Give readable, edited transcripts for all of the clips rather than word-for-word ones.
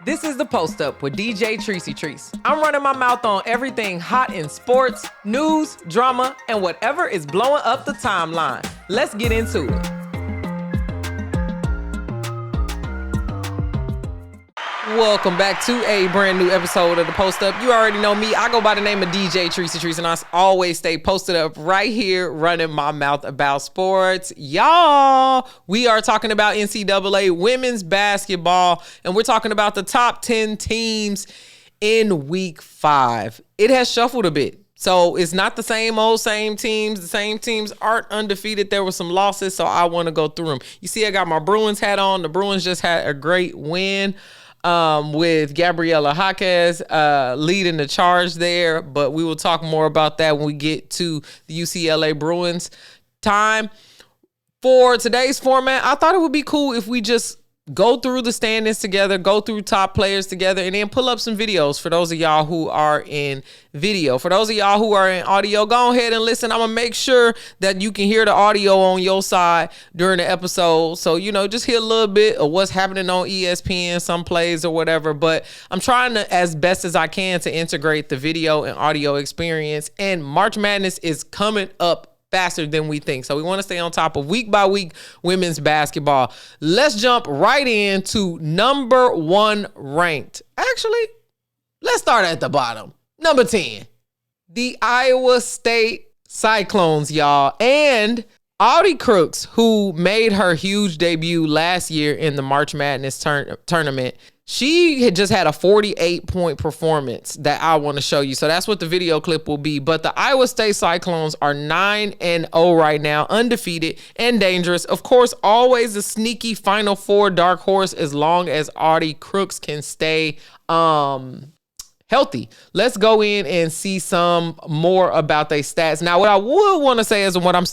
This is The Post Up with DJ Trice. I'm running my mouth on everything hot in sports, news, drama, and whatever is blowing up the timeline. Let's get into it. Welcome back to a brand new episode of The Post Up. You already know me. I go by the name of DJ Trice, and I always stay posted up right here running my mouth about sports. Y'all, we are talking about NCAA women's basketball, and we're talking about the top 10 teams in week 5. It has shuffled a bit. So it's not the same old same teams. The same teams aren't undefeated. There were some losses, so I want to go through them. You see, I got my Bruins hat on. The Bruins just had a great win. With Gabriela Jaquez leading the charge there, but we will talk more about that when we get to the UCLA Bruins time. For today's format, I thought it would be cool if we just go through the standings together, go through top players together, and then pull up some videos for those of y'all who are in video. For those of y'all who are in audio, go ahead and listen. I'm going to make sure that you can hear the audio on your side during the episode. So, just hear a little bit of what's happening on ESPN, some plays or whatever. But I'm trying to, as best as I can, to integrate the video and audio experience. And March Madness is coming up faster than we think. So we want to stay on top of week by week women's basketball. Let's jump right into number 1 ranked. Actually, let's start at the bottom. Number 10, the Iowa State Cyclones, y'all. And Audie Crooks, who made her huge debut last year in the March Madness tournament, she had just had a 48-point performance that I want to show you. So that's what the video clip will be. But the Iowa State Cyclones are 9-0 right now, undefeated and dangerous. Of course, always a sneaky Final Four dark horse as long as Audie Crooks can stay healthy. Let's go in and see some more about their stats. Now, what I would want to say is what I'm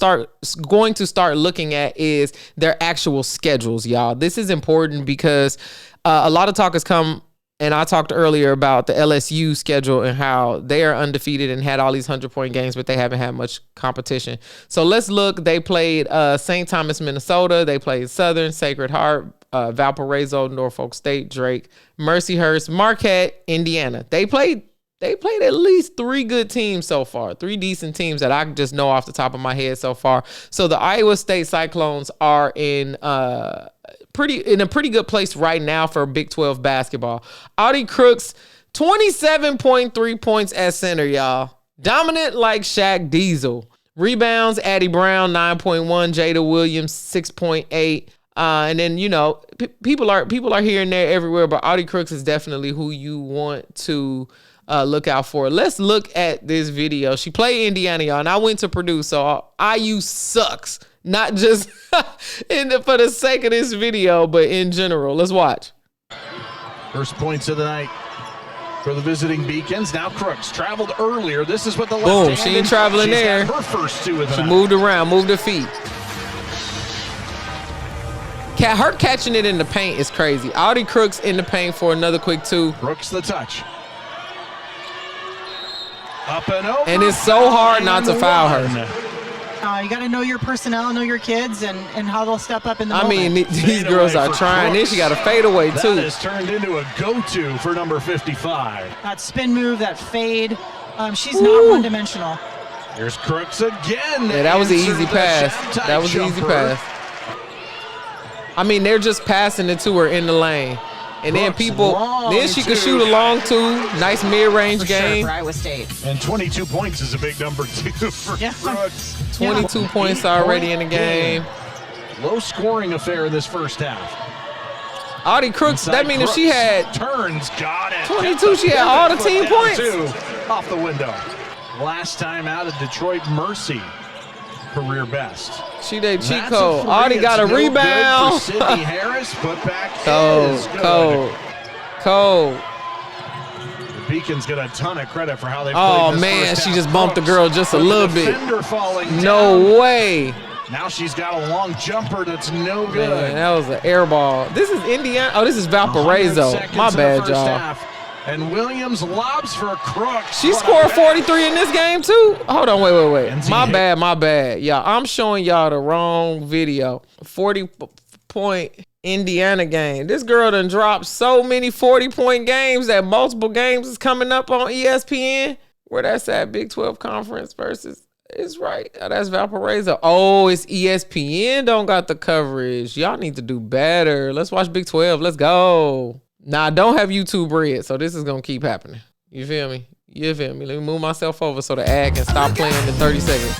going to start looking at is their actual schedules, y'all. This is important because a lot of talk has come, and I talked earlier about the LSU schedule and how they are undefeated and had all these 100-point games, but they haven't had much competition. So let's look. They played St. Thomas, Minnesota. They played Southern, Sacred Heart, Valparaiso, Norfolk State, Drake, Mercyhurst, Marquette, Indiana. They played at least 3 good teams so far, 3 decent teams that I just know off the top of my head so far. So the Iowa State Cyclones are in a pretty good place right now for Big 12 basketball. Audie Crooks, 27.3 points at center, y'all. Dominant like Shaq Diesel. Rebounds, Addie Brown, 9.1. Jada Williams, 6.8. And then, people are here and there everywhere, but Audie Crooks is definitely who you want to look out for. Let's look at this video. She played Indiana, y'all, and I went to Purdue, so IU sucks. Not just for the sake of this video, but in general. Let's watch. First points of the night for the visiting Beacons. Now Crooks traveled earlier. This is what the left boom. She ain't traveling there. Her first 2 of the She night. moved around, moved her feet. Her catching it in the paint is crazy. Audie Crooks in the paint for another quick 2. Crooks the touch. Up and over. And it's so hard not to foul her. You got to know your personnel, know your kids, and how they'll step up in the moment. I mean, these girls are trying. Then she got a fadeaway, too. That has turned into a go-to for number 55. That spin move, that fade, she's not one-dimensional. Here's Crooks again. Yeah, that was an easy pass. That was an easy pass. I mean, they're just passing it to her in the lane. And then then she could shoot a long 2. Nice mid-range game. Sure, for Iowa State. And 22 points is a big number, too, for Crooks. 22 points already in the game. Low-scoring affair in this first half. Audie Crooks, that means if she had turns, got it. 22, she had all the team points. Off the window. Last time out of Detroit, Mercy. Career best. She did cheat code. Audie got a rebound. Sydney Harris put back. Cold. The Beacons get a ton of credit for how they played. Oh this man, first she half. just bumped the girl just a little bit. No way. Now she's got a long jumper that's no good. Man, that was an air ball. This is Indiana. Oh, this is Valparaiso. My bad, y'all. And Williams lobs for Crooks. She scored 43 in this game, too. Hold on, wait. My bad. Y'all, I'm showing y'all the wrong video. 40 point Indiana game. This girl done dropped so many 40-point games that multiple games is coming up on ESPN. Where that's at, Big 12 Conference versus, it's right. Oh, that's Valparaiso. Oh, it's ESPN don't got the coverage. Y'all need to do better. Let's watch Big 12. Let's go. Nah, I don't have YouTube Red, so this is going to keep happening. You feel me? You feel me? Let me move myself over so the ad can stop playing in 30 seconds.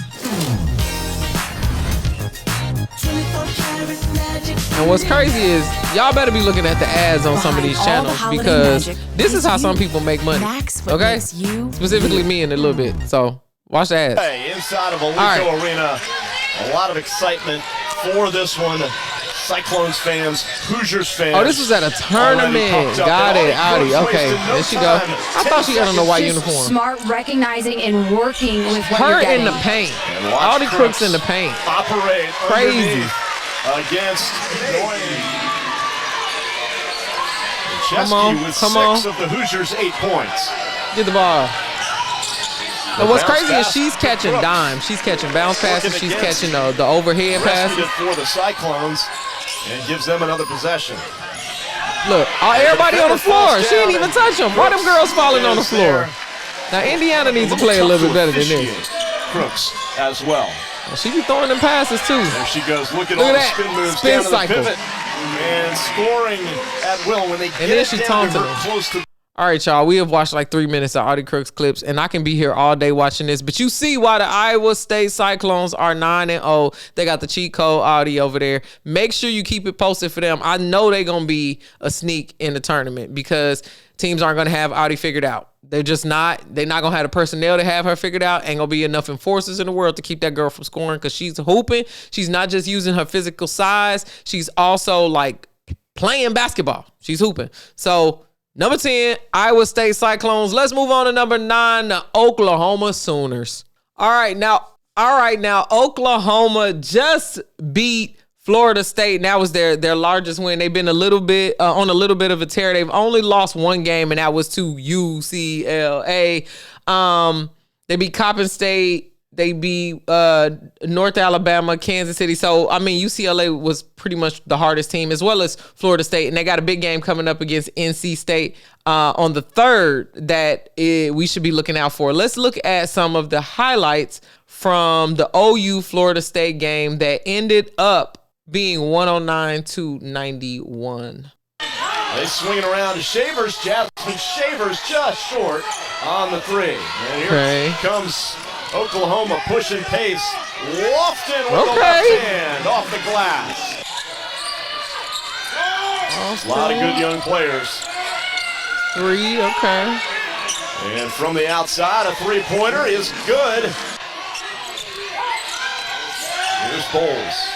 And what's crazy is y'all better be looking at the ads on some of these channels because this is how some people make money. Okay? Specifically me in a little bit. So watch the ads. Hey, inside of Alico Arena, a lot of excitement for this one. Cyclones fans, Hoosiers fans. Oh, this was at a tournament. Got it, Audie. Okay, there she go. I thought she had on the white uniform. Smart recognizing and working with what her you're getting. in the paint. Audie Crooks in the paint. Operate crazy against Come on, with come 6 on. of the Hoosiers 8 points. Get the ball. And what's crazy is she's catching dimes. She's catching bounce passes. She's catching the overhead passes. For the Cyclones and gives them another possession. Look, everybody on the floor. She didn't even touch them. Why them girls falling on the floor? Now, Indiana needs to play a little bit better than this. Crooks as well. She be throwing them passes, too. There she goes. Look at all the spin moves spin down to cycle. the pivot. And scoring at will when they get then she it down taunted to her them. close to. All right, y'all. We have watched like 3 minutes of Audie Crooks clips, and I can be here all day watching this. But you see why the Iowa State Cyclones are 9-0. They got the cheat code Audie over there. Make sure you keep it posted for them. I know they're going to be a sneak in the tournament because teams aren't going to have Audie figured out. They're just not. They're not going to have the personnel to have her figured out. Ain't going to be enough enforcers in the world to keep that girl from scoring because she's hooping. She's not just using her physical size. She's also like playing basketball. She's hooping. So, number 10, Iowa State Cyclones. Let's move on to number 9, the Oklahoma Sooners. All right, now, Oklahoma just beat Florida State, and that was their largest win. They've been a little bit on a little bit of a tear. They've only lost one game, and that was to UCLA. They beat Coppin State. They beat North Alabama, Kansas City. So, I mean, UCLA was pretty much the hardest team, as well as Florida State. And they got a big game coming up against NC State on the 3rd that we should be looking out for. Let's look at some of the highlights from the OU Florida State game that ended up being 109-91. They swing it around to Shavers. Jasmine Shavers just short on the 3. And here comes Oklahoma pushing pace. Lofton with the left hand off the glass. A lot of good young players. 3, okay. And from the outside, a three-pointer is good. Here's Bowles.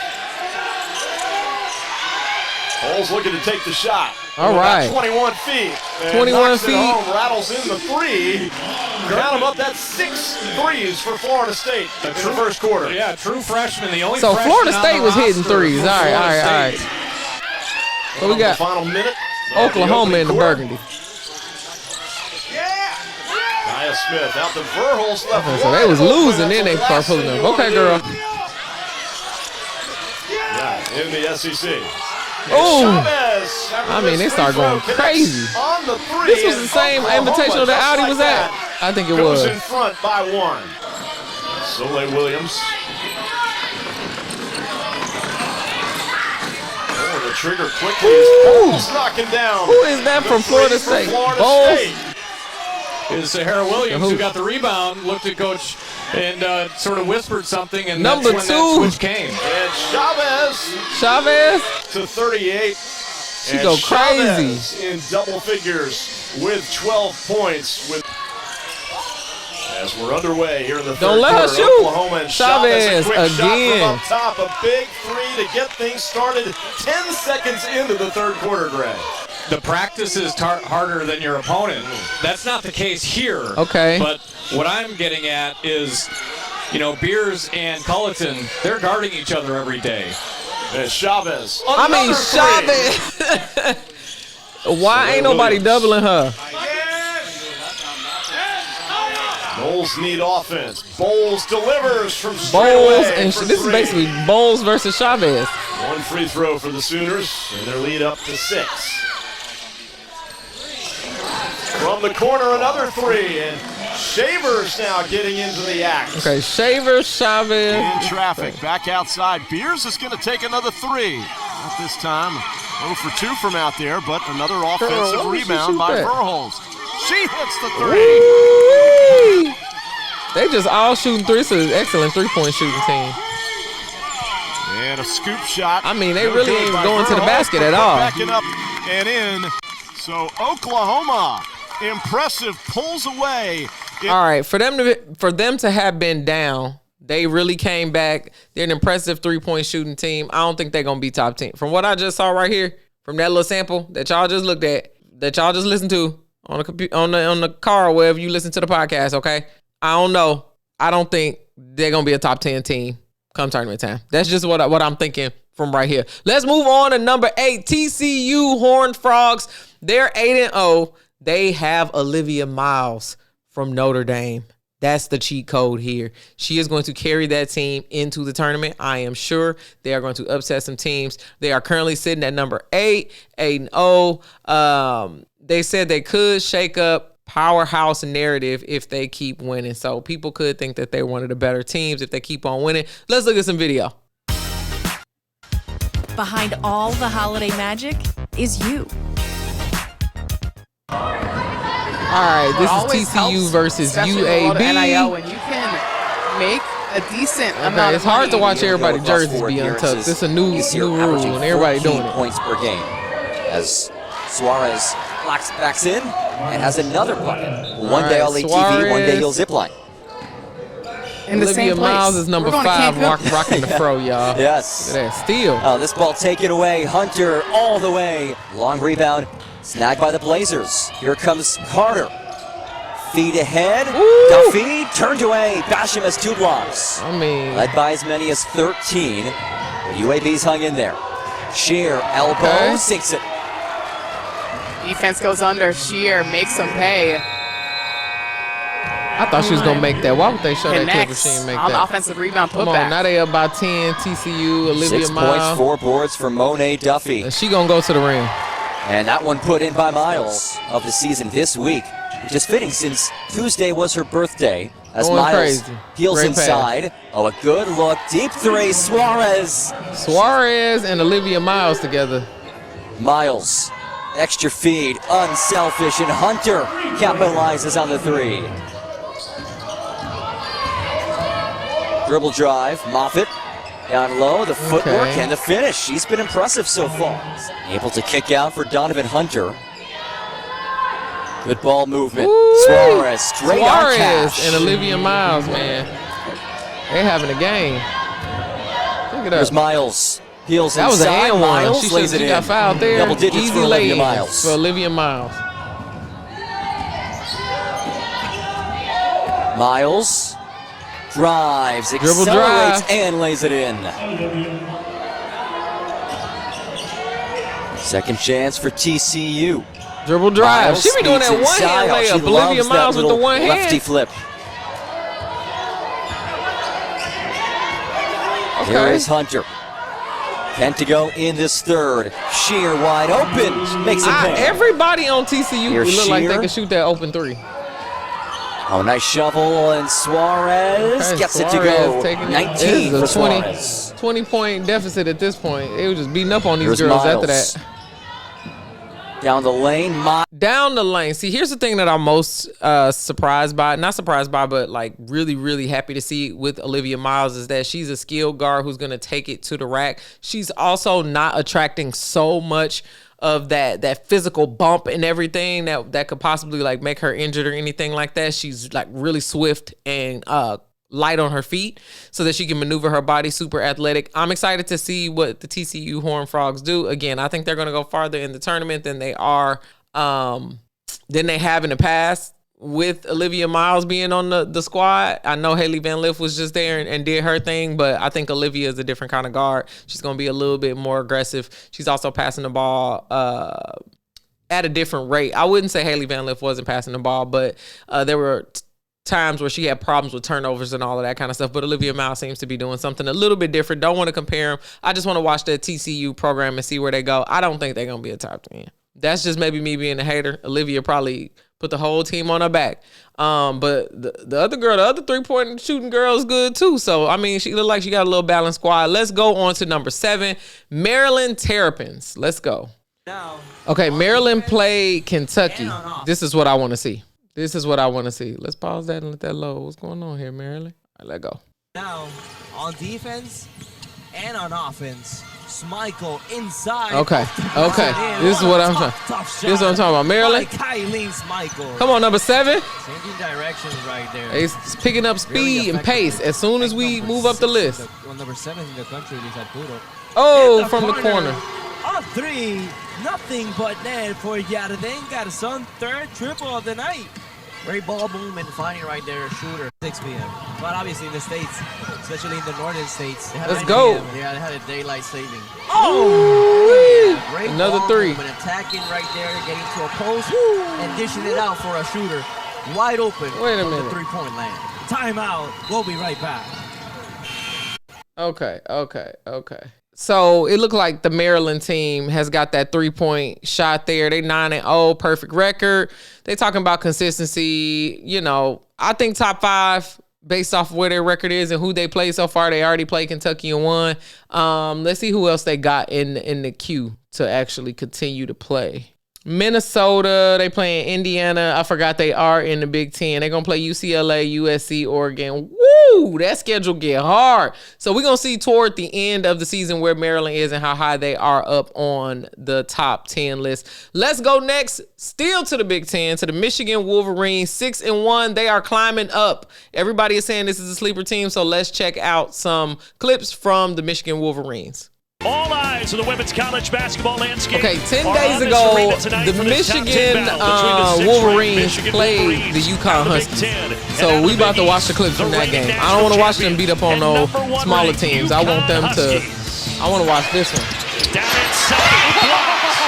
Bowles looking to take the shot. All right. 21 feet. 21 feet. Home, rattles in the 3. Count them up. That's 6 threes for Florida State in the first quarter. Yeah, true freshman. The only so Florida State was hitting roster threes. All right. So we got final minute. Oklahoma in the burgundy. Nia Smith out to Verhulst left. So they was losing, then they start pulling up. Okay, girl. Yeah, in the SEC. Oh, I mean, they start going crazy. This was the same invitational that Audie was at. I think it was. In front by 1. Soleil Williams. Oh, the trigger quickly. Bowles knocking down. Who is that from Florida State? Bowles. Is Sahara Williams, who got the rebound, looked at Coach and sort of whispered something, and number that's 2 when that switch came. And Chavez to 38. She go crazy in double figures with 12 points. As we're underway here in the third Don't let her quarter, shoot. Oklahoma and Chavez a quick shot again. from up top, a big 3 to get things started. 10 seconds into the third quarter, Greg. The practice is harder than your opponent. That's not the case here. Okay. But what I'm getting at is, Beers and Culleton, they're guarding each other every day. And Chavez. Chavez. Why ain't nobody doubling her? Knowles Bulls need offense. Bowles delivers from straight Bowles, away and for this is three. basically Bowles versus Chavez. One free throw for the Sooners, and their lead up to 6. From the corner, another three, and Shavers now getting into the act. Okay, Shavers, Chavez. In traffic, back outside. Beers is going to take another three. Not this time. 0 for 2 from out there, but another offensive rebound by Verholz. She hits the three. Woo-wee. They just all shooting threes. It's an excellent three-point shooting team. And a scoop shot. I mean, they really ain't going to the basket at all. Backing up and in. So Oklahoma, impressive, pulls away. All right, for them to have been down, they really came back. They're an impressive three-point shooting team. I don't think they're gonna be top 10. From what I just saw right here, from that little sample that y'all just looked at, that y'all just listened to on the computer, on the car, or wherever you listen to the podcast. Okay, I don't know. I don't think they're gonna be a top 10 team come tournament time. That's just what I'm thinking from right here. Let's move on to number 8, TCU Horned Frogs. They're 8-0. They have Olivia Miles from Notre Dame. That's the cheat code here. She is going to carry that team into the tournament. I am sure they are going to upset some teams. They are currently sitting at number 8, 8-0. They said they could shake up powerhouse narrative if they keep winning. So people could think that they're one of the better teams if they keep on winning. Let's look at some video. Behind all the holiday magic is you. All right, this is TCU versus UAB. NIL when you can make a decent amount of money. It's hard to watch everybody jerseys be untucked. It's a new rule and everybody doing it. Points per game as Suarez backs in and has another bucket. One day I'll ATV, one day he'll zipline. In the Olivia same Miles place. is number 5 rocking the fro, y'all. Yes. Look at that steal. Oh, this ball taken away. Hunter all the way. Long rebound. Snagged by the Blazers. Here comes Carter. Feed ahead. Ooh. Duffy turned away. Basham has 2 blocks. I mean, Led by as many as 13. But UAB's hung in there. Sheer elbow sinks it. Defense goes under. Sheer makes them pay. I thought she was going to make that. Why would they show that clip if Connects she didn't make on that? offensive rebound Come putback. on, now they up by 10. TCU, Olivia 6 Miles. points, 4 boards for Monet Duffy. She going to go to the rim. And that one put in by Miles of the season this week, which is fitting since Tuesday was her birthday. As Going Miles crazy. heels Great inside. Oh, a good look. Deep three. Suarez. Suarez and Olivia Miles together. Miles. Extra feed. Unselfish. And Hunter capitalizes on the three. Dribble drive. Moffitt. Down low. The footwork and the finish. She's been impressive so far. Able to kick out for Donovan Hunter. Good ball movement. Ooh. Suarez straight on cash. and Olivia Miles, man. They're having a game. Look at There's that. Miles. Heels That was an inside. and one. Miles lays She it in. got fouled there. Double digits Easy for Olivia lay-in Miles. for Olivia Miles. Miles drives, Dribble accelerates, drive. and lays it in. Second chance for TCU. Dribble drive. Miles She be doing that speeds one-hand inside. layup. She Olivia loves Miles that with the little one hand. lefty flip. Here Okay. is Hunter. 10 to go in this third. Sheer wide open. Makes it pay. Everybody on TCU Here's look like they Sheer. can shoot that open three. Oh, nice shovel, and Suarez Okay, gets Suarez it to go. taking it. 19 for This is a Suarez. 20-point deficit at this point. They were just beating up on these Here's girls Miles. after that. Down the lane, Down the lane. See, here's the thing that I'm most surprised by. Not surprised by, but like really, really happy to see with Olivia Miles is that she's a skilled guard who's going to take it to the rack. She's also not attracting so much of that physical bump and everything that could possibly like make her injured or anything like that. She's like really swift and light on her feet so that she can maneuver her body, super athletic. I'm excited to see what the TCU Horned Frogs do. Again, I think they're going to go farther in the tournament than they are than they have in the past with Olivia Miles being on the squad. I know Haley Van Lith was just there and did her thing, but I think Olivia is a different kind of guard. She's going to be a little bit more aggressive. She's also passing the ball at a different rate. I wouldn't say Haley Van Lith wasn't passing the ball, but there were times where she had problems with turnovers and all of that kind of stuff. But Olivia Miles seems to be doing something a little bit different. Don't want to compare them. I just want to watch that TCU program and see where they go. I don't think they're going to be a top 10. That's just maybe me being a hater. Olivia probably put the whole team on her back. But the other girl, the other 3-point shooting girl is good too. So, I mean, she looked like she got a little balanced squad. Let's go on to number 7, Maryland Terrapins. Let's go. Okay, Maryland played Kentucky. This is what I want to see. Let's pause that and let that load. What's going on here, Maryland? All right, let go. Now, on defense and on offense, Schmeichel inside. Okay. This is what I'm talking about. Maryland. Come on, number 7. Changing directions right there. It's picking up speed and pace as soon as we move up the list. Number 7 in the country is Arturo. Oh, from the corner. On 3, nothing but net for Yardenka, son, 3rd triple of the night. Great ball movement, finding right there, shooter, 6 p.m. But obviously in the States, especially in the northern states, let's go. They had a daylight saving. Oh! Yeah, great another ball 3. movement, attacking right there, getting to a post, and dishing it out for a shooter. Wide open. Wait a minute. The 3-point land. Timeout. We'll be right back. Okay. So it looked like the Maryland team has got that 3-point shot there. They 9-0, perfect record. They talking about consistency. You know, I think top 5 based off of where their record is and who they played so far. They already played Kentucky and won. Let's see who else they got in the queue to actually continue to play. Minnesota, they playing Indiana. I forgot they are in the Big Ten. They're going to play UCLA, USC, Oregon. Woo! That schedule get hard. So we're going to see toward the end of the season where Maryland is and how high they are up on the top 10 list. Let's go next, still to the Big Ten, to the Michigan Wolverines, 6-1. They are climbing up. Everybody is saying this is a sleeper team, so let's check out some clips from the Michigan Wolverines. All eyes on the women's college basketball landscape. Okay, 10 days ago, the Michigan Wolverines played the UConn Huskies. So we about to watch the clips from that game. I don't want to watch them beat up on no smaller teams. I want to watch this one. Down inside, blocks.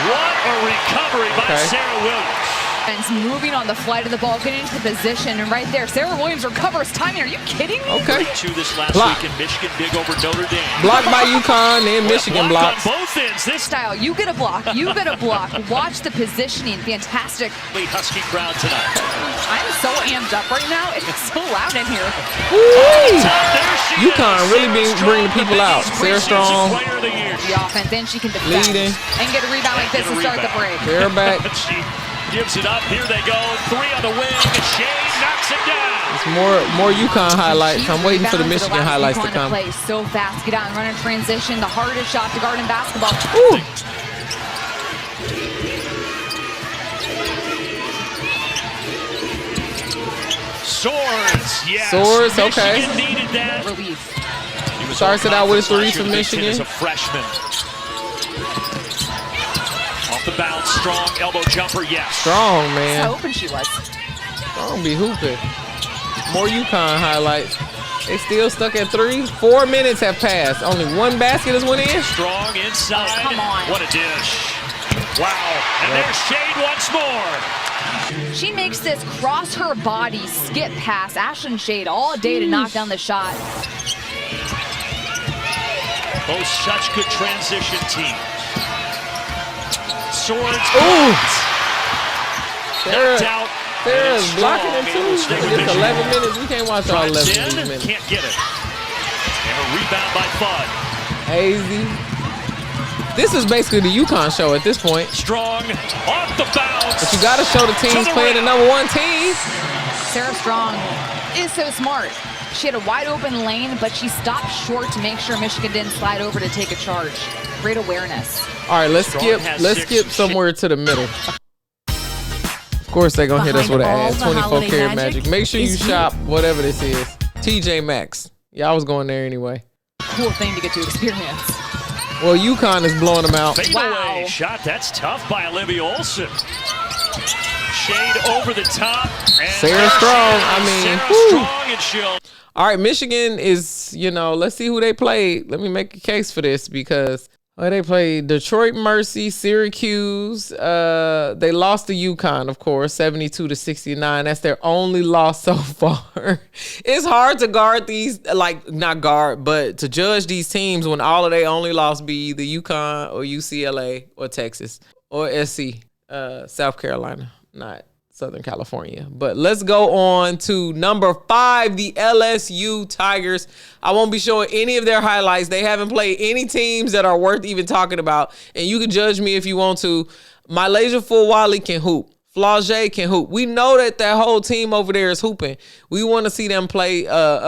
What a recovery by Sarah Williams. And moving on the flight of the ball, getting into the position, and right there, Sarah Williams recovers timing. Are you kidding me? Okay. This last week in Michigan, big over Notre Dame. Blocked by UConn and Michigan blocks. On both ends. This style, you get a block. You get a block. Watch the positioning. Fantastic. Husky crowd tonight. I'm so amped up right now. It's so loud in here. UConn really bringing the people out. Sarah Strong. The offense, then she can defend leading and get a rebound like this and start the break. Sarah back. Gives it up. Here they go. 3 on the wing. Shane knocks it down. It's more UConn highlights. I'm waiting for the Michigan highlights to come. Play so fast. Get out and run in transition. The hardest shot to guard in basketball. Ooh. Swords. Yes. Swords. Okay. Michigan needed that. Relief. Starts it out with a 3 from Michigan. As a freshman. The bounce, strong elbow jumper, yes. Strong, man. How open she was. Strong be hooping. More UConn highlights. They still stuck at 3. 4 minutes have passed. Only 1 basket has went in. Strong inside. Oh, come on. What a dish. Wow. And there's Shade once more. She makes this cross her body skip pass. Ashlyn Shade all day to knock down the shot. Both such good transition teams. Swords. Ooh. Sarah's blocking it too. It's 11 minutes. We can't watch all 11 minutes. Can't get it. And a rebound by Fudd. Hazy. This is basically the UConn show at this point. Strong off the bounce. But you got to show the teams playing the #1 team. Sarah Strong is so smart. She had a wide open lane, but she stopped short to make sure Michigan didn't slide over to take a charge. Great awareness. All right, let's skip somewhere to the middle. Of course, they're going to hit us with an ad. 24 karat magic. Make sure you shop whatever this is. TJ Maxx. Yeah, I was going there anyway. Cool thing to get to experience. Well, UConn is blowing them out. Fadeaway shot. That's tough by Olivia Olson. Shade over the top. And Sarah Strong. Sarah Strong and she'll. All right, Michigan is, let's see who they played. Let me make a case for this because Well, they played Detroit Mercy, Syracuse. They lost to UConn, of course, 72-69. That's their only loss so far. It's hard to guard these, like, not guard, but to judge these teams when all of their only loss be either UConn or UCLA or Texas or SC, South Carolina, not Southern California. But let's go on to number 5, the LSU Tigers. I won't be showing any of their highlights. They haven't played any teams that are worth even talking about. And you can judge me if you want to. My Laser Full Wally can hoop. Flau'jae can hoop. We know that whole team over there is hooping. We want to see them play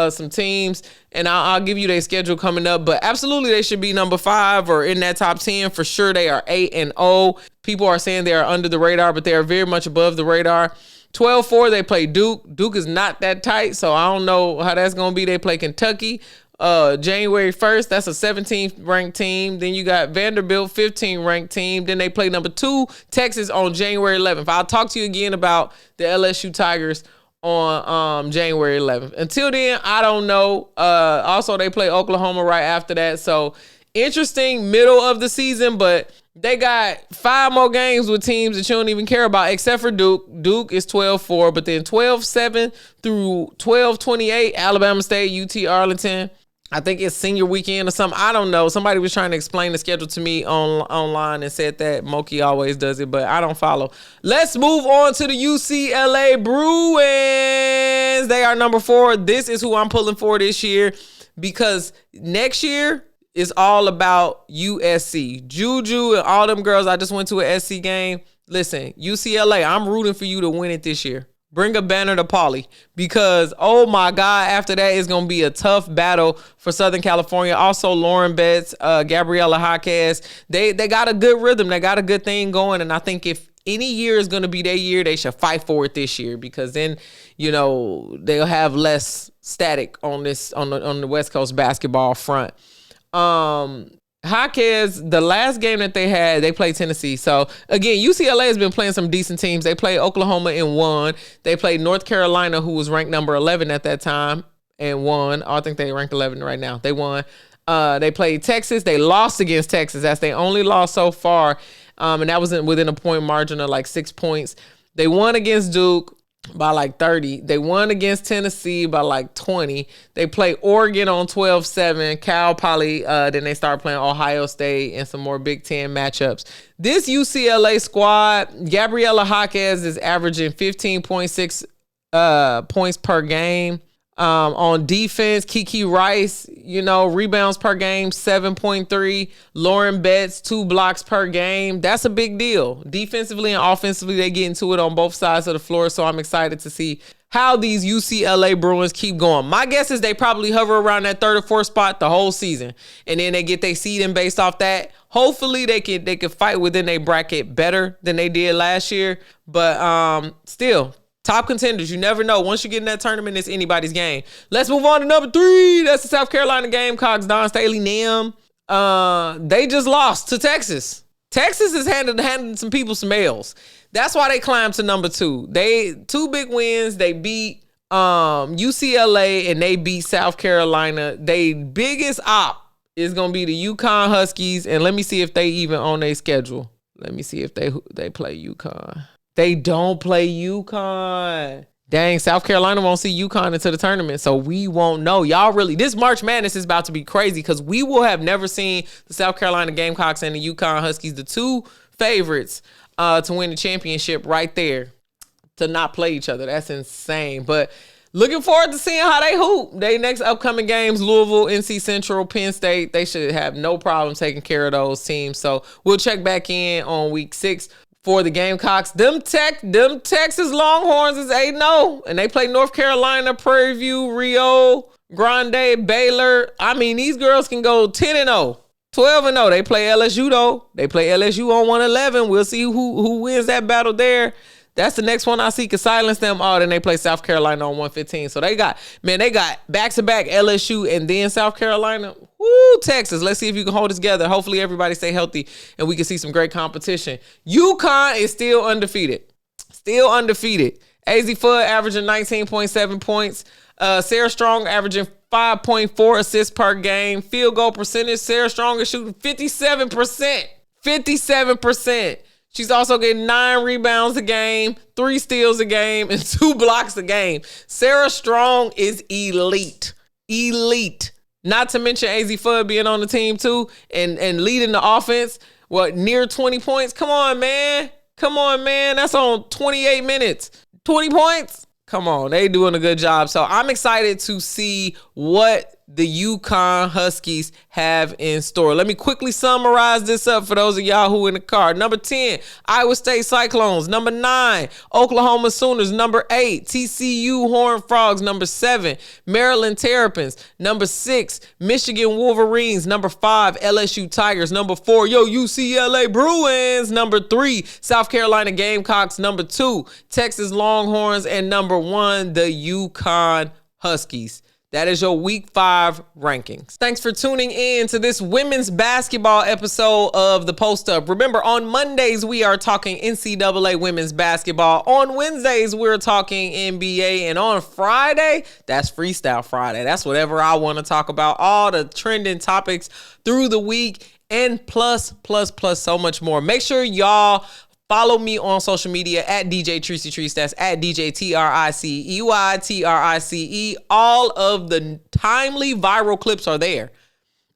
some teams, and I'll give you their schedule coming up. But absolutely, they should be number 5 or in that top 10 for sure. They are 8-0. People are saying they are under the radar, but they are very much above the radar. 12-4, they play Duke. Duke is not that tight, so I don't know how that's going to be. They play Kentucky. January 1st, that's a 17th ranked team. Then you got Vanderbilt, 15th ranked team. Then they play number 2, Texas, on January 11th. I'll talk to you again about the LSU Tigers on January 11th. Until then, I don't know. Also, they play Oklahoma right after that. So interesting middle of the season, but they got 5 more games with teams that you don't even care about, except for Duke. Duke is 12-4, but then 12-7 through 12-28, Alabama State, UT Arlington. I think it's senior weekend or something. I don't know. Somebody was trying to explain the schedule to me online and said that Moki always does it, but I don't follow. Let's move on to the UCLA Bruins. They are number 4. This is who I'm pulling for this year because next year is all about USC. Juju and all them girls. I just went to a SC game. Listen, UCLA, I'm rooting for you to win it this year. Bring a banner to Pauly because, oh my God, after that it's going to be a tough battle for Southern California. Also, Lauren Betts, Gabriella Jaquez, they got a good rhythm. They got a good thing going. And I think if any year is going to be their year, they should fight for it this year because then, you know, they'll have less static on the West Coast basketball front. Jaquez, the last game that they had, they played Tennessee. So again, UCLA has been playing some decent teams. They played Oklahoma and won. They played North Carolina, who was ranked number 11 at that time, and won. I think they ranked 11 right now. They won. They played Texas. They lost against Texas. That's their only loss so far. And that was within a point margin of like 6 points. They won against Duke by like 30. They won against Tennessee by like 20. They play Oregon on 12-7. Cal Poly. Then they start playing Ohio State and some more Big Ten matchups. This UCLA squad, Gabriella Jaquez is averaging 15.6 points per game. On defense, Kiki Rice, rebounds per game, 7.3. Lauren Betts, 2 blocks per game. That's a big deal. Defensively and offensively, they get into it on both sides of the floor. So I'm excited to see how these UCLA Bruins keep going. My guess is they probably hover around that 3rd or 4th spot the whole season. And then they get their seeding based off that. Hopefully they can fight within their bracket better than they did last year. But still, top contenders. You never know. Once you get in that tournament, it's anybody's game. Let's move on to number 3. That's the South Carolina Gamecocks. Don Staley, Nam. They just lost to Texas. Texas is handing some people some L's. That's why they climbed to number 2. They 2 big wins. They beat UCLA and they beat South Carolina. They biggest op is going to be the UConn Huskies. And let me see if they even on their schedule. Let me see if they play UConn. They don't play UConn. Dang, South Carolina won't see UConn into the tournament, so we won't know. Y'all really, this March Madness is about to be crazy because we will have never seen the South Carolina Gamecocks and the UConn Huskies, the 2 favorites to win the championship right there, to not play each other. That's insane. But looking forward to seeing how they hoop. They next upcoming games, Louisville, NC Central, Penn State. They should have no problem taking care of those teams. So we'll check back in on week 6. For the Gamecocks, them Texas Longhorns is 8-0, and they play North Carolina, Prairie View, Rio Grande, Baylor. I mean, these girls can go 10-0, 12-0. They play LSU though. They play LSU on 111. We'll see who wins that battle there. That's the next one I see could silence them all. Then they play South Carolina on 115. So they got back-to-back LSU and then South Carolina. Woo, Texas. Let's see if you can hold it together. Hopefully everybody stay healthy and we can see some great competition. UConn is still undefeated. Still undefeated. AZ Fudd averaging 19.7 points. Sarah Strong averaging 5.4 assists per game. Field goal percentage, Sarah Strong is shooting 57%. 57%. She's also getting 9 rebounds a game, 3 steals a game, and 2 blocks a game. Sarah Strong is elite. Elite. Not to mention AZ Fudd being on the team too and leading the offense. Near 20 points? Come on, man. Come on, man. That's on 28 minutes. 20 points? Come on. They doing a good job. So I'm excited to see what the UConn Huskies have in store. Let me quickly summarize this up for those of y'all who in the car. Number 10, Iowa State Cyclones. Number 9, Oklahoma Sooners. Number 8, TCU Horned Frogs. Number 7, Maryland Terrapins. Number 6, Michigan Wolverines. Number 5, LSU Tigers. Number 4, UCLA Bruins. Number 3, South Carolina Gamecocks. Number 2, Texas Longhorns. And number 1, the UConn Huskies. That is your Week 5 rankings. Thanks for tuning in to this women's basketball episode of The Post Up. Remember, on Mondays, we are talking NCAA women's basketball. On Wednesdays, we're talking NBA. And on Friday, that's Freestyle Friday. That's whatever I want to talk about. All the trending topics through the week and plus so much more. Make sure y'all follow me on social media at DJ Tricey Trice. That's at DJ TRICEY. All of the timely viral clips are there.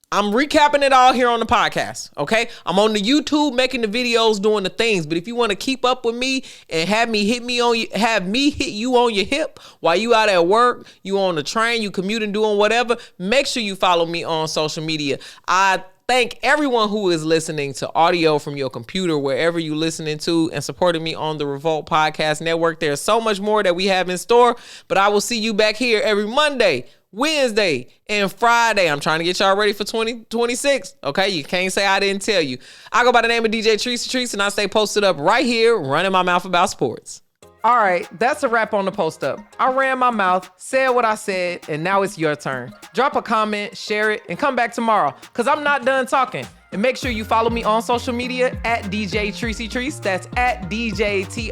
I'm recapping it all here on the podcast, okay? I'm on the YouTube making the videos, doing the things. But if you want to keep up with me and have me hit you on your hip while you out at work, you on the train, you commuting, doing whatever, make sure you follow me on social media. I thank everyone who is listening to audio from your computer, wherever you're listening to, and supporting me on the Revolt Podcast Network. There's so much more that we have in store, but I will see you back here every Monday, Wednesday, and Friday. I'm trying to get y'all ready for 2026. Okay, you can't say I didn't tell you. I go by the name of DJ Trice, and I stay posted up right here, running my mouth about sports. All right, that's a wrap on The Post Up. I ran my mouth, said what I said, and now it's your turn. Drop a comment, share it, and come back tomorrow, because I'm not done talking. And make sure you follow me on social media at DJ Tricey Trice. That's at DJ TRICEY.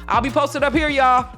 I'll be posted up here, y'all.